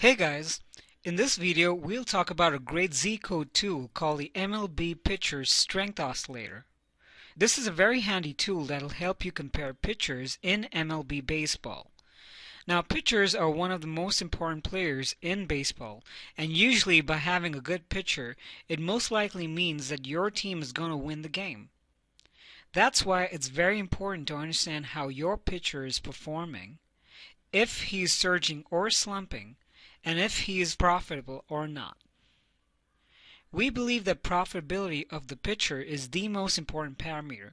Hey guys, in this video we'll talk about a great ZCode tool called the MLB Pitcher Strength Oscillator. This is a very handy tool that'll help you compare pitchers in MLB baseball. Now pitchers are one of the most important players in baseball, and usually by having a good pitcher it most likely means that your team is going to win the game. That's why it's very important to understand how your pitcher is performing, if he is surging or slumping, and if he is profitable or not. We believe that profitability of the pitcher is the most important parameter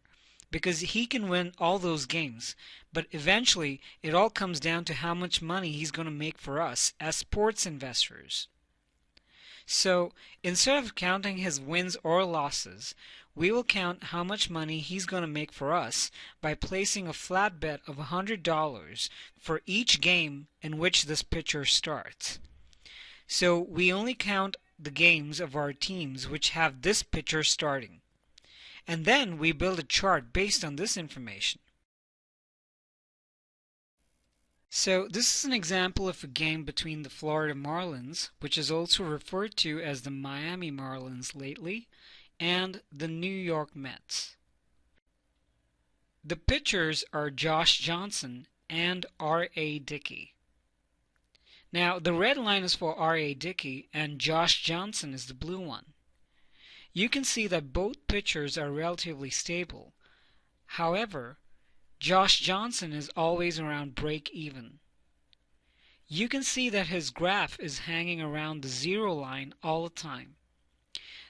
because he can win all those games, but eventually it all comes down to how much money he's going to make for us as sports investors. So instead of counting his wins or losses, we will count how much money he's going to make for us by placing a flat bet of $100 for each game in which this pitcher starts. So we only count the games of our teams which have this pitcher starting. And then we build a chart based on this information. So this is an example of a game between the Florida Marlins, which is also referred to as the Miami Marlins lately, and the New York Mets. The pitchers are Josh Johnson and R.A. Dickey. Now the red line is for R.A. Dickey and Josh Johnson is the blue one. You can see that both pitchers are relatively stable. However, Josh Johnson is always around break even. You can see that his graph is hanging around the zero line all the time.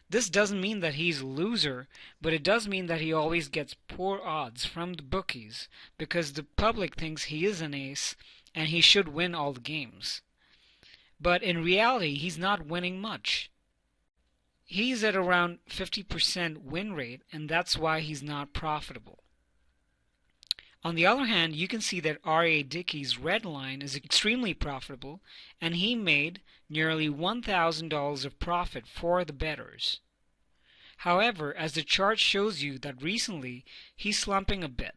This doesn't mean that he's a loser, but it does mean that he always gets poor odds from the bookies because the public thinks he is an ace and he should win all the games. But in reality, he's not winning much. He's at around 50% win rate, and that's why he's not profitable. On the other hand, you can see that R.A. Dickey's red line is extremely profitable, and he made nearly $1,000 of profit for the bettors. However, as the chart shows you that recently he's slumping a bit.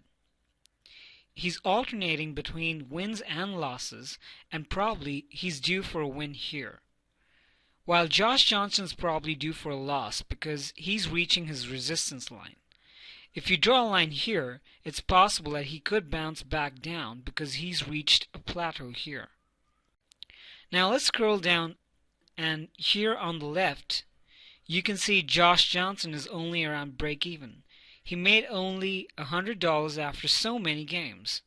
He's alternating between wins and losses, and probably he's due for a win here. While Josh Johnson's probably due for a loss because he's reaching his resistance line. If you draw a line here, it's possible that he could bounce back down because he's reached a plateau here. Now let's scroll down, and here on the left you can see Josh Johnson is only around break even. He made only $100 after so many games.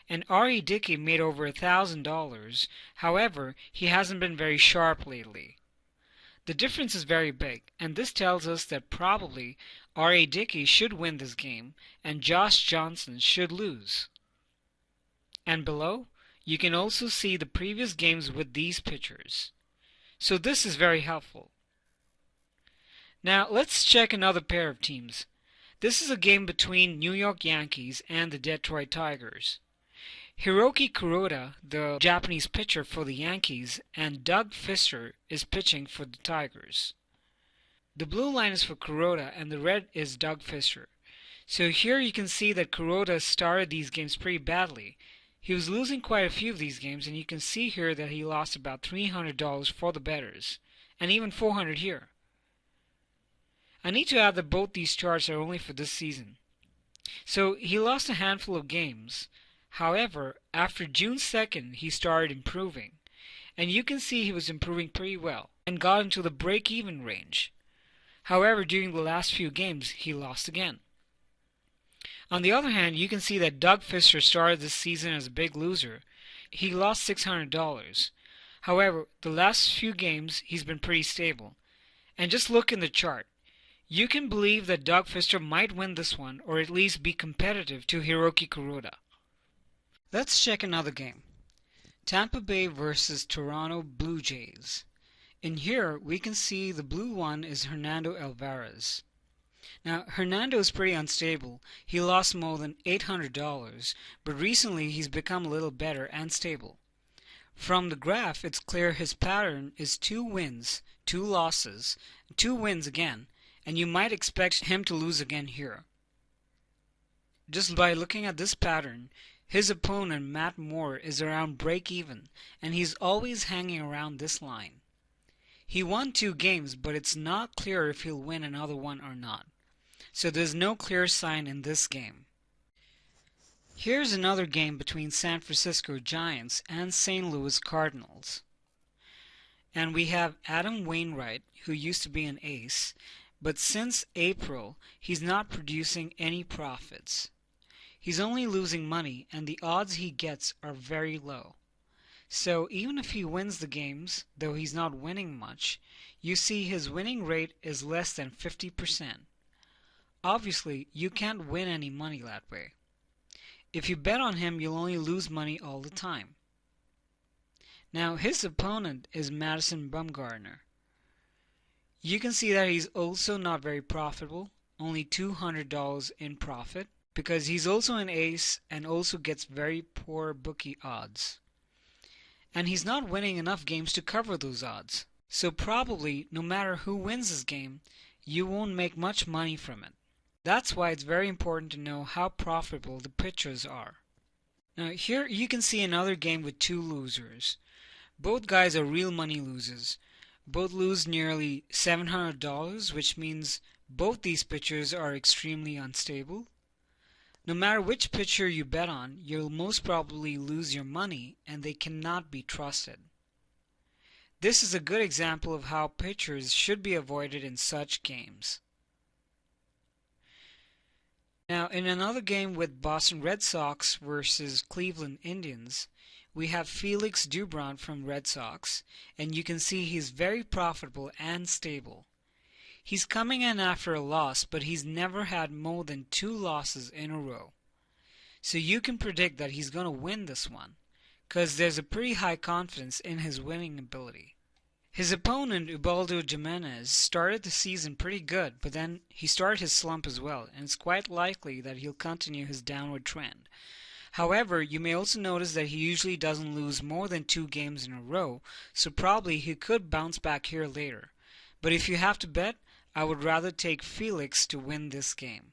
And R.A. Dickey made over $1,000. However, he hasn't been very sharp lately. The difference is very big, and this tells us that probably R.A. Dickey should win this game and Josh Johnson should lose. And below, you can also see the previous games with these pitchers. So this is very helpful. Now let's check another pair of teams. This is a game between New York Yankees and the Detroit Tigers. Hiroki Kuroda, the Japanese pitcher for the Yankees, and Doug Fister is pitching for the Tigers. The blue line is for Kuroda and the red is Doug Fister. So here you can see that Kuroda started these games pretty badly. He was losing quite a few of these games, and you can see here that he lost about $300 for the bettors, and even $400 here. I need to add that both these charts are only for this season. So he lost a handful of games. However, after June 2nd, he started improving. And you can see he was improving pretty well and got into the break-even range. However, during the last few games, he lost again. On the other hand, you can see that Doug Fister started this season as a big loser. He lost $600. However, the last few games, he's been pretty stable. And just look in the chart. You can believe that Doug Fister might win this one, or at least be competitive to Hiroki Kuroda. Let's check another game. Tampa Bay versus Toronto Blue Jays. In here, we can see the blue one is Hernando Alvarez. Now, Hernando is pretty unstable. He lost more than $800, but recently he's become a little better and stable. From the graph, it's clear his pattern is 2 wins, 2 losses, 2 wins again, and you might expect him to lose again here. Just by looking at this pattern, His opponent, Matt Moore, is around break-even, and he's always hanging around this line. He won 2 games, but it's not clear if he'll win another one or not. So there's no clear sign in this game. Here's another game between San Francisco Giants and St. Louis Cardinals. And we have Adam Wainwright, who used to be an ace, but since April, he's not producing any profits. He's only losing money, and the odds he gets are very low. So even if he wins the games, though he's not winning much, you see his winning rate is less than 50%. Obviously, you can't win any money that way. If you bet on him, you'll only lose money all the time. Now, his opponent is Madison Bumgarner. You can see that he's also not very profitable, only $200 in profit, because he's also an ace and also gets very poor bookie odds. And he's not winning enough games to cover those odds. So probably, no matter who wins this game, you won't make much money from it. That's why it's very important to know how profitable the pitchers are. Now here you can see another game with 2 losers. Both guys are real money losers. Both lose nearly $700, which means both these pitchers are extremely unstable. No matter which pitcher you bet on, you'll most probably lose your money, and they cannot be trusted. This is a good example of how pitchers should be avoided in such games. Now, in another game with Boston Red Sox versus Cleveland Indians, we have Felix Doubront from Red Sox, and you can see he's very profitable and stable. He's coming in after a loss, but he's never had more than 2 losses in a row. So you can predict that he's going to win this one, because there's a pretty high confidence in his winning ability. His opponent, Ubaldo Jimenez, started the season pretty good, but then he started his slump as well, and it's quite likely that he'll continue his downward trend. However, you may also notice that he usually doesn't lose more than 2 games in a row, so probably he could bounce back here later. But if you have to bet, I would rather take Felix to win this game.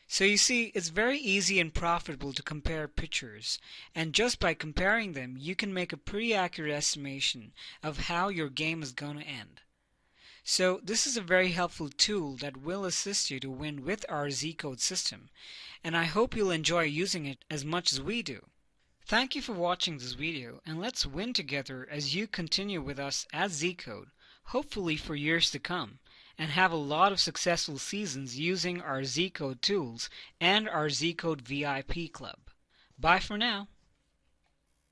So you see, it's very easy and profitable to compare pitchers, and just by comparing them, you can make a pretty accurate estimation of how your game is going to end. So this is a very helpful tool that will assist you to win with our ZCode system, and I hope you'll enjoy using it as much as we do. Thank you for watching this video, and let's win together as you continue with us at ZCode, hopefully for years to come, and have a lot of successful seasons using our ZCode tools and our ZCode VIP club. Bye for now.